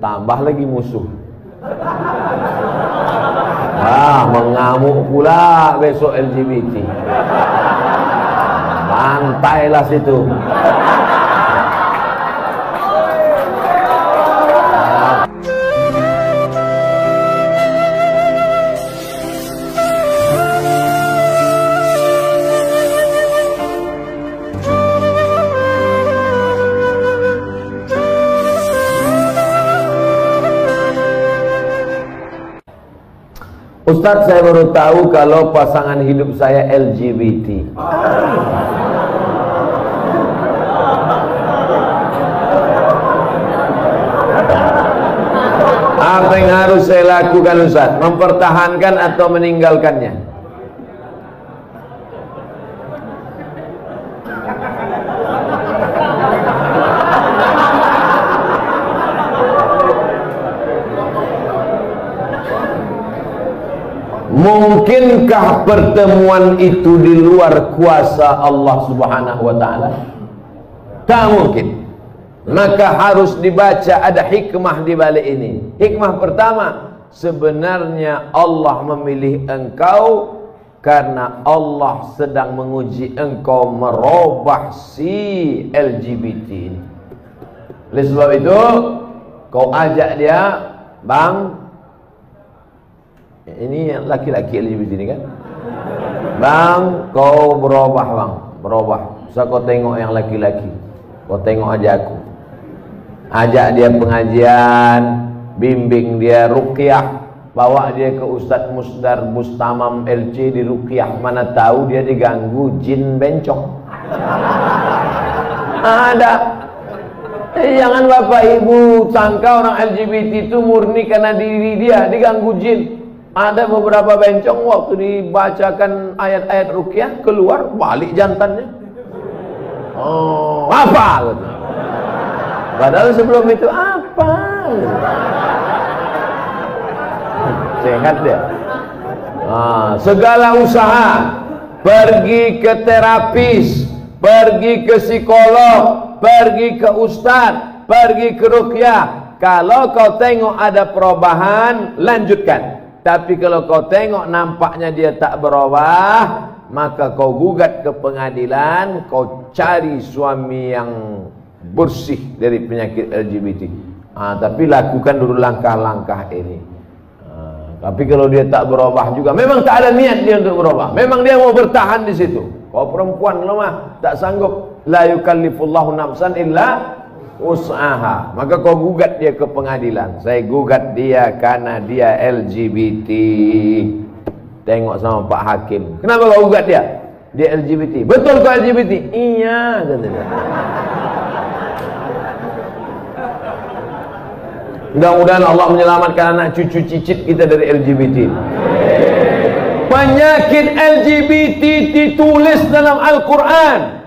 Bertambah lagi musuh. Mengamuk pula besok LGBT. Bantailah situ. Ustadz, saya baru tahu kalau pasangan hidup saya LGBT. Apa yang harus saya lakukan, Ustadz? Mempertahankan atau meninggalkannya? Mungkinkah pertemuan itu di luar kuasa Allah Subhanahu wa ta'ala? Tak mungkin. Maka harus dibaca, ada hikmah di balik ini. Hikmah pertama, sebenarnya Allah memilih engkau karena Allah sedang menguji engkau merubah si LGBT ini. Oleh sebab itu, kau ajak dia, bang, ini laki-laki LGBT ini kan, bang, kau berubah bang, berubah. Bisa kau tengok yang laki-laki, kau tengok aja aku. Ajak dia pengajian, bimbing dia ruqyah, bawa dia ke Ustadz Musdar Bustamam LC di ruqyah. Mana tahu dia diganggu jin bencong. Ada. Jangan bapak ibu sangka orang LGBT itu murni karena diri dia diganggu jin. Ada beberapa bencong waktu dibacakan ayat-ayat ruqyah keluar balik jantannya. Oh, apa? Padahal sebelum itu apa? Sehat dia. Segala usaha, pergi ke terapis, pergi ke psikolog, pergi ke ustadz, pergi ke ruqyah. Kalau kau tengok ada perubahan, lanjutkan. Tapi kalau kau tengok nampaknya dia tak berubah, maka kau gugat ke pengadilan, kau cari suami yang bersih dari penyakit LGBT. Tapi lakukan dulu langkah-langkah ini. Tapi kalau dia tak berubah juga, memang tak ada niat dia untuk berubah, memang dia mau bertahan di situ. Kau perempuan lemah, tak sanggup, la yukallifullahu nafsan illa usaha, maka kau gugat dia ke pengadilan. Saya gugat dia karena dia LGBT. Tengok sama Pak Hakim, kenapa kau gugat dia? Dia LGBT. Betul kau LGBT? Iya, kata dia. Mudah-mudahan Allah menyelamatkan anak cucu cicit kita dari LGBT. Penyakit LGBT ditulis dalam Al-Quran.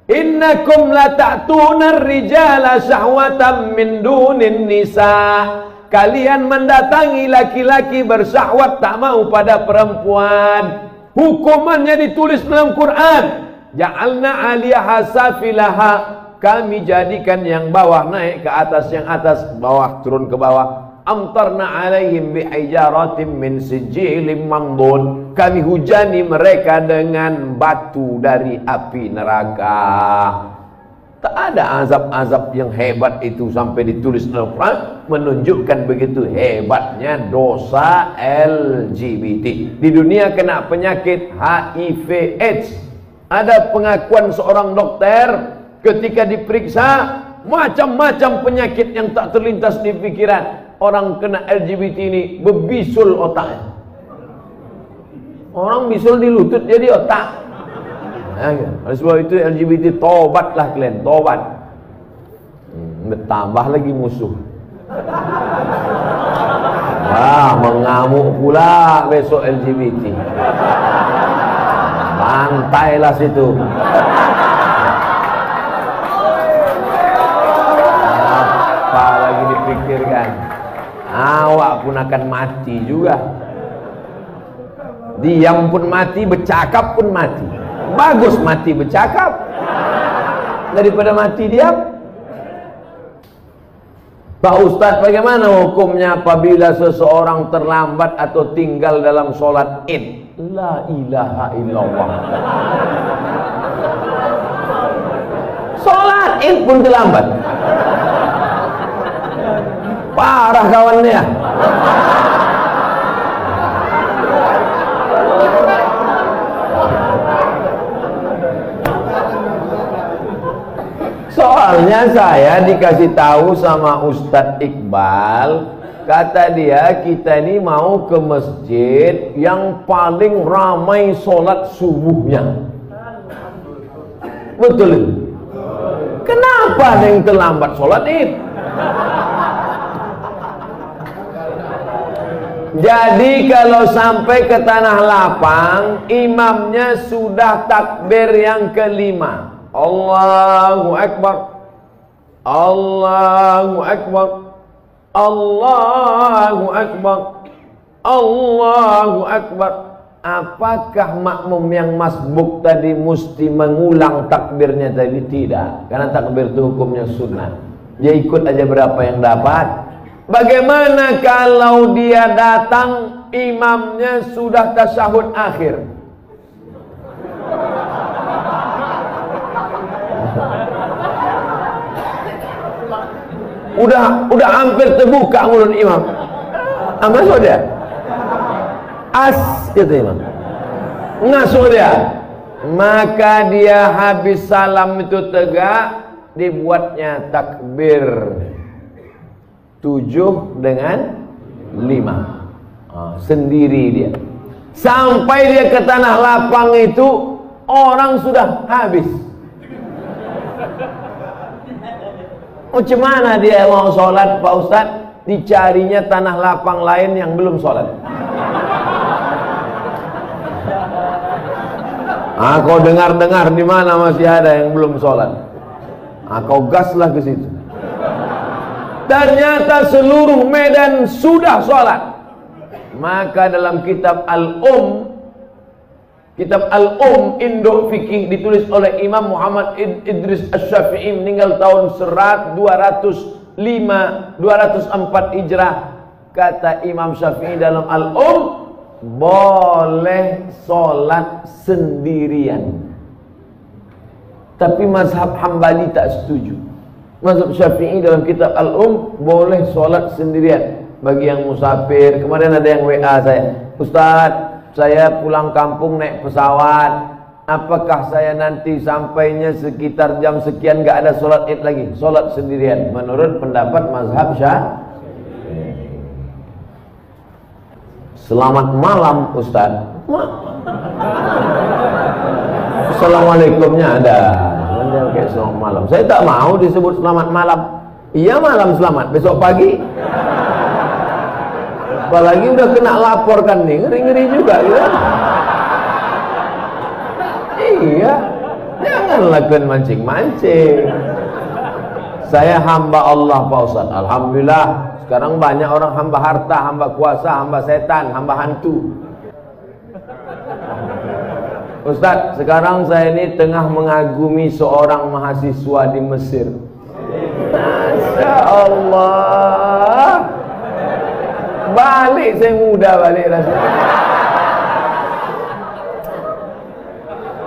Innakum la ta'tuna ar-rijala syahwatan min dunin nisa. Kalian mendatangi laki-laki bersahwat tak mau pada perempuan. Hukumannya ditulis dalam Quran. Ja'alna 'aliyaha safilaha. Kami jadikan yang bawah naik ke atas, yang atas bawah turun ke bawah. Amtarna 'alaihim bihijaratin min sijilin mamdud. Kami hujani mereka dengan batu dari api neraka. Tak ada azab-azab yang hebat itu sampai ditulis dalam Quran, menunjukkan begitu hebatnya dosa LGBT. Di dunia kena penyakit HIV AIDS. Ada pengakuan seorang dokter ketika diperiksa, macam-macam penyakit yang tak terlintas di pikiran. Orang kena LGBT ini berbisul otaknya. Orang bisul di lutut jadi otak. Oleh sebab itu LGBT, tobatlah kalian, tobat. Bertambah lagi musuh. Mengamuk pula besok LGBT. Bantailah situ. Apa lagi dipikirkan? Awak pun akan mati juga. Diam pun mati, bercakap pun mati. Bagus mati bercakap daripada mati diam. Pak Ustadz, bagaimana hukumnya apabila seseorang terlambat atau tinggal dalam sholat id? La ilaha illallah. Sholat id pun terlambat. Parah kawannya. Soalnya saya dikasih tahu sama Ustadz Iqbal, kata dia, kita ini mau ke masjid yang paling ramai sholat subuhnya. Betul. Kenapa ada yang terlambat sholat id? Jadi kalau sampai ke tanah lapang, imamnya sudah takbir yang kelima. Allahu Akbar, Allahu Akbar, Allahu Akbar, Allahu Akbar. Apakah makmum yang masbuk tadi mesti mengulang takbirnya tadi? Tidak, karena takbir itu hukumnya sunnah. Dia ikut aja berapa yang dapat. Bagaimana kalau dia datang imamnya sudah tasyahud akhir? Udah hampir terbuka mulut imam. Masuk dia. Gitu imam. Ngasuh dia. Maka dia habis salam itu tegak, dibuatnya takbir 7 dengan 5. Sendiri dia. Sampai dia ke tanah lapang itu, orang sudah habis. Macam mana dia mau sholat Pak Ustadz? Dicarinya tanah lapang lain yang belum sholat. Kau dengar-dengar di mana masih ada yang belum sholat. Kau gaslah ke situ. Ternyata seluruh medan sudah sholat. Maka dalam kitab Kitab Al-Um Indo Fikih ditulis oleh Imam Muhammad Idris Asy-Syafi'i, meninggal tahun 204 Hijrah. Kata Imam Syafi'i dalam Al-Um, boleh sholat sendirian. Tapi mazhab Hambali tak setuju. Mazhab Syafi'i dalam kitab Al-Um boleh sholat sendirian. Bagi yang musafir, kemarin ada yang WA saya, Ustadz, saya pulang kampung naik pesawat, apakah saya nanti sampainya sekitar jam sekian gak ada sholat id lagi? Sholat sendirian menurut pendapat mazhab Syafi'i. Selamat malam Ustaz. Assalamualaikumnya ada. Kayak selamat malam. Saya tak mau disebut selamat malam. Iya malam selamat, besok pagi. Apalagi udah kena laporkan nih, ngeri-ngeri juga gitu. Iya, jangan lakukan mancing-mancing. Saya hamba Allah Pak Ustaz. Alhamdulillah, sekarang banyak orang hamba harta, hamba kuasa, hamba setan, hamba hantu. Ustaz, sekarang saya ini tengah mengagumi seorang mahasiswa di Mesir. Masya Allah. Balik saya muda balik rasanya.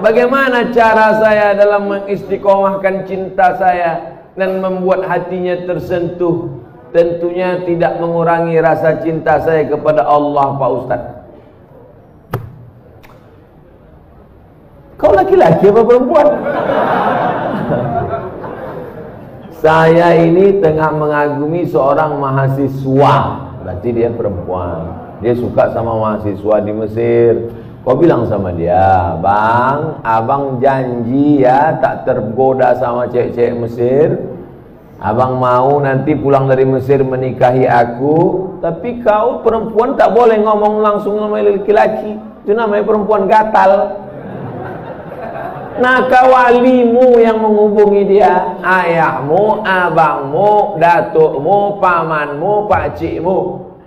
Bagaimana cara saya dalam mengistiqomahkan cinta saya dan membuat hatinya tersentuh? Tentunya tidak mengurangi rasa cinta saya kepada Allah Pak Ustaz. Kau laki-laki apa perempuan? Saya ini tengah mengagumi seorang mahasiswa. Berarti dia perempuan. Dia suka sama mahasiswa di Mesir. Kau bilang sama dia, Bang, abang janji ya tak tergoda sama cewek-cewek Mesir. Abang mau nanti pulang dari Mesir menikahi aku. Tapi kau perempuan tak boleh ngomong langsung sama laki-laki. Itu namanya perempuan gatal. Nah, walimu yang menghubungi dia, ayahmu, abangmu, datukmu, pamanmu, pakcikmu,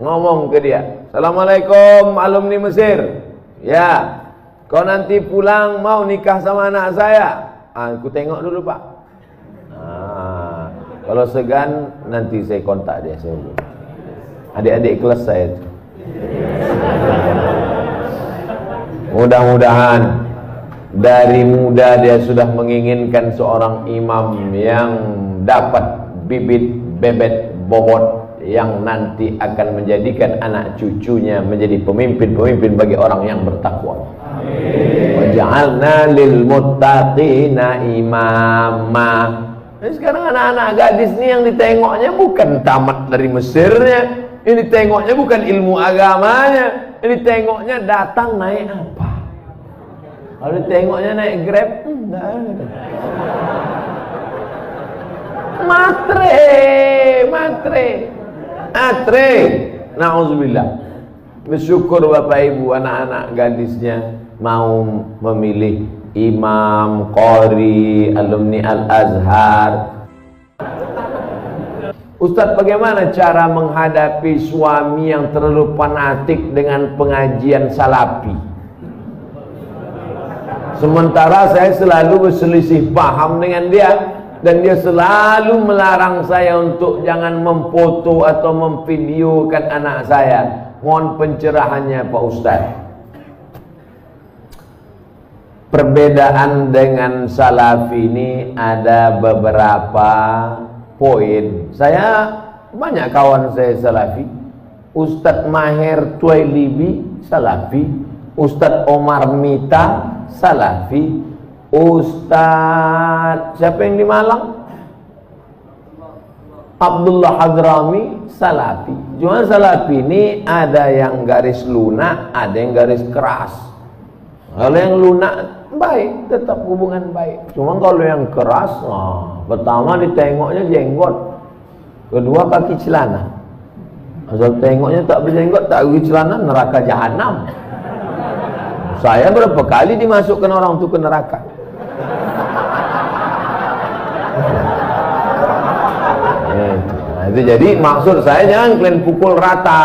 ngomong ke dia, Assalamualaikum alumni Mesir. Ya, kau nanti pulang mau nikah sama anak saya. Aku tengok dulu Pak. Kalau segan nanti saya kontak dia, saya hubungi. Adik-adik kelas saya itu. Mudah-mudahan dari muda dia sudah menginginkan seorang imam yang dapat bibit bebet bobot yang nanti akan menjadikan anak cucunya menjadi pemimpin-pemimpin bagi orang yang bertakwa. Waj'alna lil muttaqina imama. Sekarang anak-anak gadis ni yang ditengoknya bukan tamat dari Mesirnya, ini tengoknya bukan ilmu agamanya, ini tengoknya datang naik apa. Kalau ditengoknya naik Grab, enggak ada. Matre. Nauzubillah. Bersyukur Bapak Ibu anak-anak gadisnya mau memilih imam, qori, alumni Al-Azhar. Ustaz, bagaimana cara menghadapi suami yang terlalu fanatik dengan pengajian salafi? Sementara saya selalu berselisih paham dengan dia, dan dia selalu melarang saya untuk jangan memfoto atau memvideokan anak saya. Mohon pencerahannya Pak Ustaz. Perbedaan dengan salafi ini ada beberapa poin. Saya banyak kawan saya salafi. Ustadz Maher Tuailibi salafi, Ustadz Omar Mita salafi, Ustadz siapa yang di Malang? Abdullah Hadrami salafi. Cuma salafi ini ada yang garis lunak, ada yang garis keras. Kalau yang lunak baik, tetap hubungan baik. Cuma kalau yang keras, pertama ditengoknya jenggot, kedua kaki celana. Asal tengoknya tak berjenggot, tak kaki celana, neraka jahanam. Saya berapa kali dimasukkan orang itu ke neraka. Nah, itu jadi maksud saya jangan kalian pukul rata,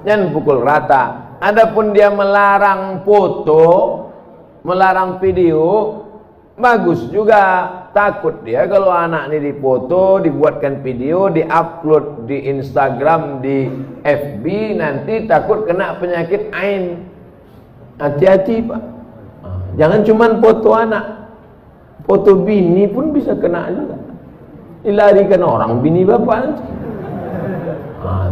jangan pukul rata. Adapun dia melarang foto, melarang video, bagus juga. Takut dia kalau anak ini difoto, dibuatkan video, diupload di Instagram, di FB, nanti takut kena penyakit ain. Hati-hati Pak. Jangan cuma foto anak, foto bini pun bisa kena juga. Dilarikan orang bini bapak nanti.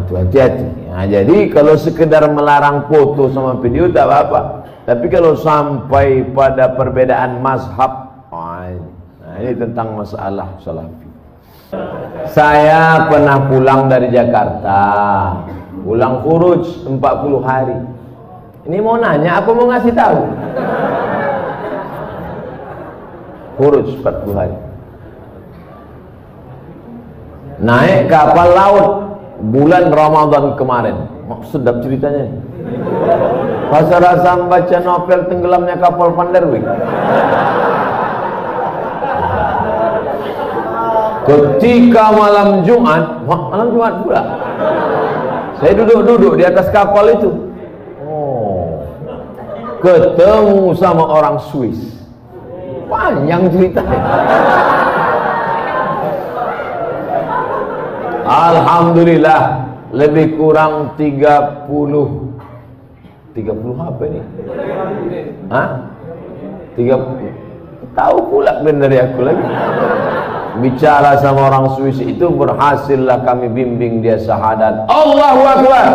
Itu hati-hati. Jadi kalau sekedar melarang foto sama video tak apa-apa. Tapi kalau sampai pada perbedaan mazhab, ini tentang masalah salafi. Saya pernah pulang dari Jakarta, pulang khuruj 40 hari. Ini mau nanya apa mau ngasih tahu? Khuruj 40 hari. Naik kapal laut bulan Ramadan kemarin. Sedap ceritanya. Rasa-rasa membaca novel tenggelamnya kapal Van der Wijk. Ketika malam Jumat pula, saya duduk-duduk di atas kapal itu. Ketemu sama orang Swiss. Panjang ceritanya. Alhamdulillah, lebih kurang 30 apa ini? 30. Tahu pula benar dari aku lagi. Bicara sama orang Swiss itu, berhasillah kami bimbing dia syahadat. Allahu Akbar.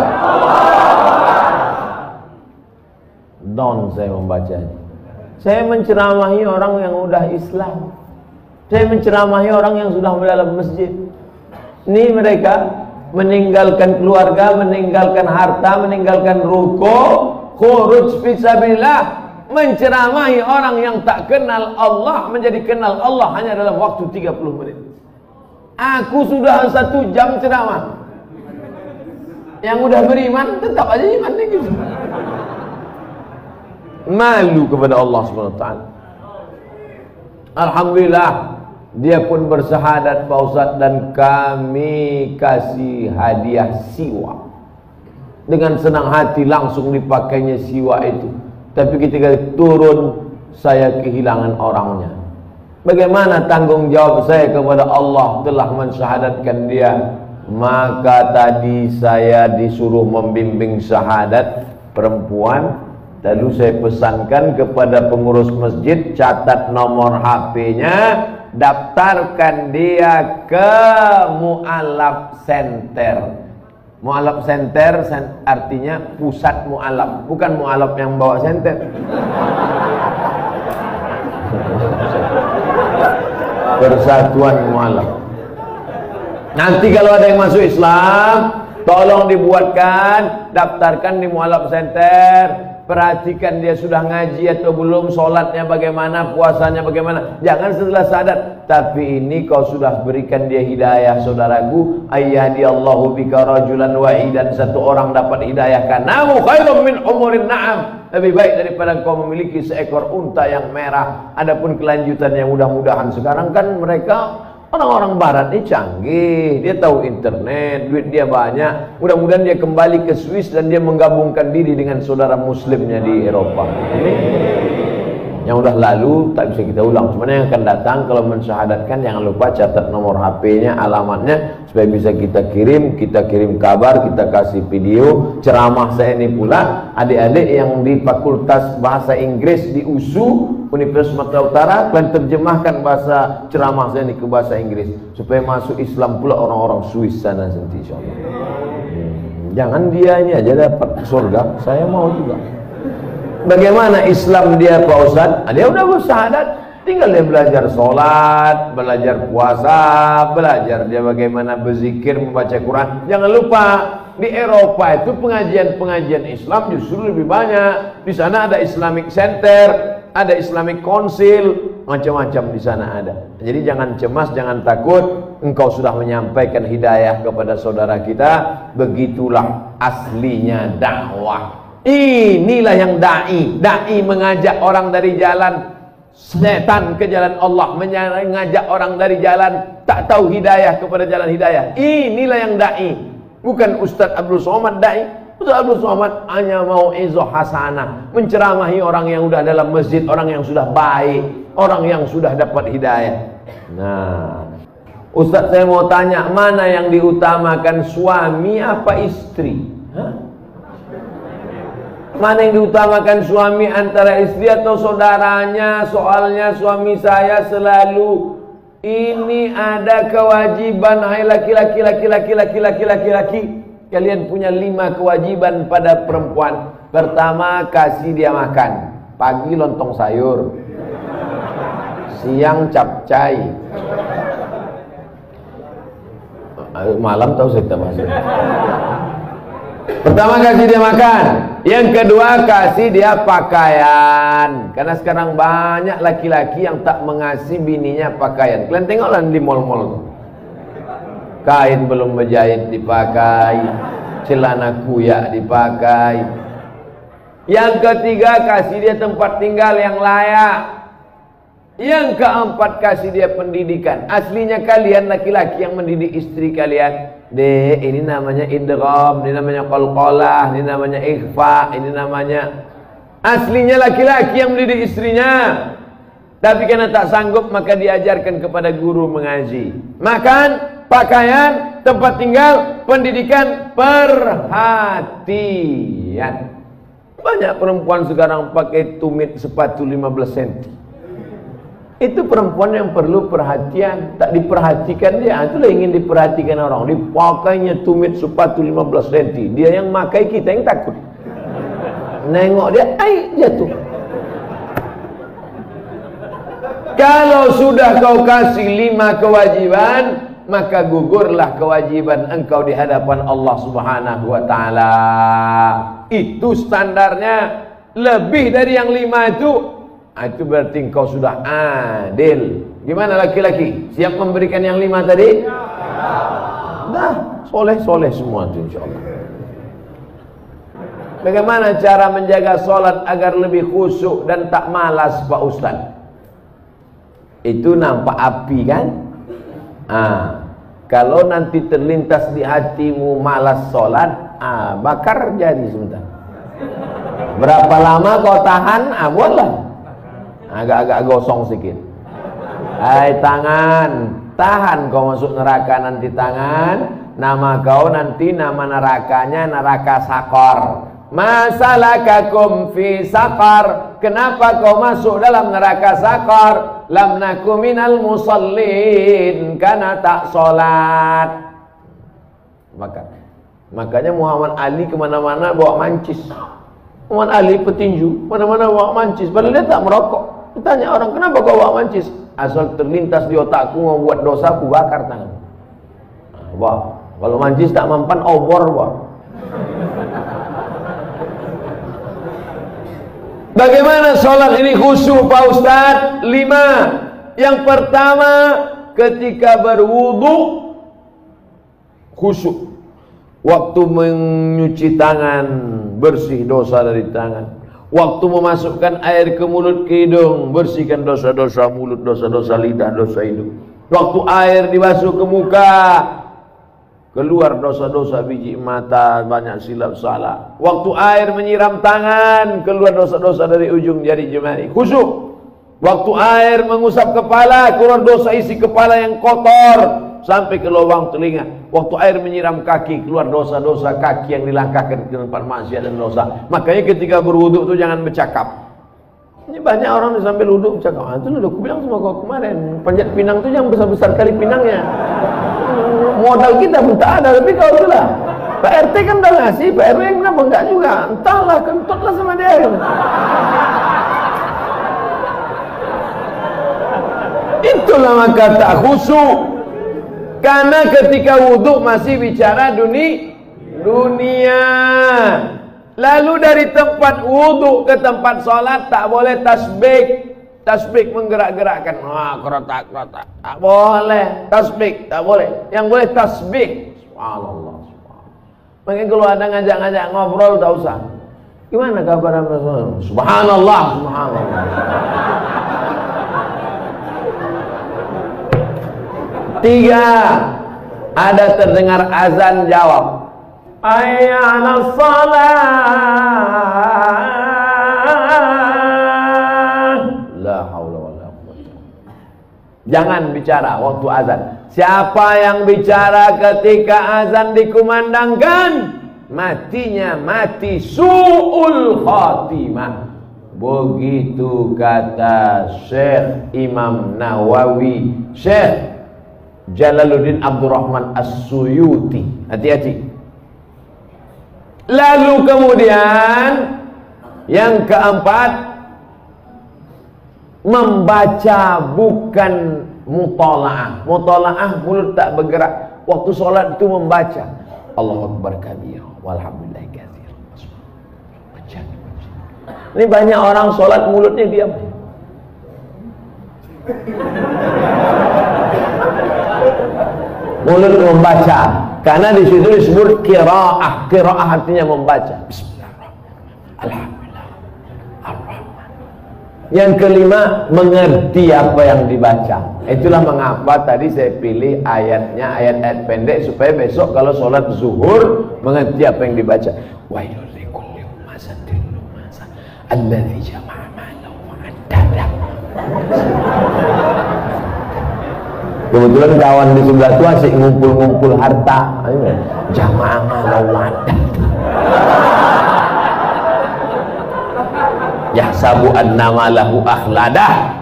Down saya membacanya. Saya menceramahi orang yang sudah Islam. Saya menceramahi orang yang sudah dalam masjid. Ini mereka meninggalkan keluarga, meninggalkan harta, meninggalkan ruko, khuruj fisabilillah, menceramahi orang yang tak kenal Allah menjadi kenal Allah hanya dalam waktu 30 menit. Aku sudah 1 jam ceramah. Yang udah beriman tetap aja imannya gitu. Malu kepada Allah SWT. Alhamdulillah, dia pun bersahadat Pak Ustadz, dan kami kasih hadiah siwa. Dengan senang hati langsung dipakainya siwa itu. Tapi ketika turun, saya kehilangan orangnya. Bagaimana tanggung jawab saya kepada Allah telah mensyahadatkan dia? Maka tadi saya disuruh membimbing syahadat perempuan. Lalu saya pesankan kepada pengurus masjid, catat nomor HP-nya, daftarkan dia ke Mu'alaf Center. Mu'alaf Center artinya pusat mu'alaf, bukan mu'alaf yang bawa senter. Persatuan mu'alaf. Nanti kalau ada yang masuk Islam, tolong dibuatkan, daftarkan di Mu'alaf Center. Perhatikan dia sudah ngaji atau belum, sholatnya bagaimana, puasanya bagaimana. Jangan setelah sadar, tapi ini kau sudah berikan dia hidayah, saudaraku. Ayyadiyallahu bika rajulan wahidan, satu orang dapat hidayah kanamu khairum min umurin na'am, lebih baik daripada kau memiliki seekor unta yang merah. Adapun kelanjutannya mudah-mudahan sekarang kan mereka orang-orang barat ini canggih, dia tahu internet, duit dia banyak. Mudah-mudahan dia kembali ke Swiss dan dia menggabungkan diri dengan saudara muslimnya di Eropa. Ini yang udah lalu tak bisa kita ulang. Cuman yang akan datang kalau mensyahadatkan, jangan lupa catat nomor HP-nya, alamatnya, supaya bisa kita kirim kabar, kita kasih video ceramah saya ini pula. Adik-adik yang di Fakultas Bahasa Inggris di USU Universitas Sumatera Utara, kalian terjemahkan bahasa ceramah saya ini ke bahasa Inggris supaya masuk Islam pula orang-orang Swiss sana nanti insyaallah. Jangan dia ini aja dapat surga, saya mau juga. Bagaimana Islam dia Pak Ustaz? Dia udah bersyahadat, tinggal dia belajar sholat, belajar puasa, belajar dia bagaimana berzikir, membaca Quran. Jangan lupa di Eropa itu pengajian-pengajian Islam justru lebih banyak. Di sana ada Islamic Center, ada Islamic Council, macam-macam di sana ada. Jadi jangan cemas, jangan takut. Engkau sudah menyampaikan hidayah kepada saudara kita. Begitulah aslinya dakwah. Inilah yang da'i. Da'i mengajak orang dari jalan setan ke jalan Allah, mengajak orang dari jalan tak tahu hidayah kepada jalan hidayah. Inilah yang da'i. Bukan Ustaz Abdul Somad da'i. Ustaz Abdul Somad hanya mau izoh hasanah, menceramahi orang yang sudah dalam masjid, orang yang sudah baik, orang yang sudah dapat hidayah. Nah, Ustaz saya mau tanya, mana yang diutamakan, suami apa istri? Hah? Mana yang diutamakan, suami antara istri atau saudaranya? Soalnya suami saya selalu ini ada kewajiban, hai laki-laki, kalian punya 5 kewajiban pada perempuan. Pertama, kasih dia makan. Pagi lontong sayur, siang capcay, malam tahu saya kita bahas. Pertama, kasih dia makan. Yang kedua, kasih dia pakaian. Karena sekarang banyak laki-laki yang tak mengasih bininya pakaian. Kalian tengoklah di mall-mall, kain belum berjahit dipakai, celana kuyak dipakai. Yang ketiga, kasih dia tempat tinggal yang layak. Yang keempat, kasih dia pendidikan. Aslinya kalian laki-laki yang mendidik istri kalian. Dek, ini namanya idgham, ini namanya qalqalah, ini namanya ikhfa, ini namanya. Aslinya laki-laki yang mendidik istrinya. Tapi karena tak sanggup, maka diajarkan kepada guru mengaji. Makan, pakaian, tempat tinggal, pendidikan, perhatian. Banyak perempuan sekarang pakai tumit sepatu 15 cm. Itu perempuan yang perlu perhatian, tak diperhatikan dia. Itulah ingin diperhatikan orang. Dipakainya tumit sepatu 15 cm. Dia yang makai, kita yang takut. Nengok dia, jatuh. Kalau sudah kau kasih 5 kewajiban, maka gugurlah kewajiban engkau di hadapan Allah Subhanahu wa ta'ala. Itu standarnya. Lebih dari yang 5 itu berarti engkau sudah adil. Gimana laki-laki? Siap memberikan yang 5 tadi? Dah, soleh-soleh semua itu insyaallah. Bagaimana cara menjaga sholat agar lebih khusyuk dan tak malas Pak Ustaz? Itu nampak api kan? Kalau nanti terlintas di hatimu malas sholat, bakar jari sebentar. Berapa lama kau tahan? Buatlah. Agak-agak gosong sedikit. Hai tangan, tahan kau masuk neraka nanti tangan. Nama kau nanti nama nerakanya neraka sakor. Masalakakum fi sakar. Kenapa kau masuk dalam neraka sakar? Lam naku minal musallin, karena tak sholat. Makanya Muhammad Ali kemana-mana bawa mancis. Muhammad Ali petinju, mana-mana bawa mancis. Padahal dia tak merokok. Ditanya orang, kenapa kau bawa mancis? Asal terlintas di otakku mau buat dosa, aku bakar tangan. Wah, kalau mancis tak mempan, obor wah. Bagaimana sholat ini khusyuk Pak Ustadz? 5. Yang pertama, ketika berwudu khusyuk. Waktu menyuci tangan, bersih dosa dari tangan. Waktu memasukkan air ke mulut ke hidung, bersihkan dosa-dosa mulut, dosa-dosa lidah, dosa hidung. Waktu air dibasuh ke muka, keluar dosa-dosa biji mata, banyak silap salah. Waktu air menyiram tangan, keluar dosa-dosa dari ujung jari jemari. Khusyuk. Waktu air mengusap kepala, keluar dosa isi kepala yang kotor sampai ke lubang telinga. Waktu air menyiram kaki, keluar dosa-dosa kaki yang dilangkahkan ke tempat maksiat dan dosa. Makanya ketika berwuduk itu jangan bercakap. Ini banyak orang di sambil wuduk bercakap. Ah, itu udah aku bilang sama kau kemarin, panjat pinang itu jangan besar-besar kali pinangnya. Modal kita pun tak ada, tapi kau itulah. Pak RT kan udah ngasih, Pak RW kenapa enggak juga? Entahlah, kentutlah sama dia. Itulah maka tak khusyuk. Karena ketika wudhu masih bicara dunia. Lalu dari tempat wudhu ke tempat sholat tak boleh tasbih. Tasbih menggerak-gerakkan. Wah, kerotak. Tak boleh. Tasbih tak boleh. Yang boleh tasbih. Subhanallah. Makanya kalau ada ngajak-ngajak ngobrol tak usah. Gimana kabar Rasulullah? Subhanallah. Tiga, ada terdengar azan jawab. Hayya 'alas shalah. La haula wala quwwata. Jangan bicara waktu azan. Siapa yang bicara ketika azan dikumandangkan, matinya mati su'ul khatimah. Begitu kata Syekh Imam Nawawi, Syekh Jalaluddin Abdurrahman As-Suyuti. Hati-hati. Lalu kemudian yang keempat, membaca bukan mutalaah. Mutalaah mulut tak bergerak. Waktu sholat itu membaca. Allahu Akbar kabir, walhamdulillah katsir. Baca. Ini banyak orang sholat mulutnya diam. Mulut membaca, karena di situ disebut qiraah. Qiraah artinya membaca. Bismillahirrahmanirrahim. Alhamdulillah. Ar-Rahman. Yang kelima, mengerti apa yang dibaca. Itulah mengapa tadi saya pilih ayatnya ayat-ayat pendek supaya besok kalau sholat zuhur mengerti apa yang dibaca. Wailul likulli humazatin lumazah alladzi jama'a malahu wa addadah. Kebetulan kawan di sebelah itu asik ngumpul-ngumpul harta. Jamaah malau wadah. Yahsabu annama lahu akhladah.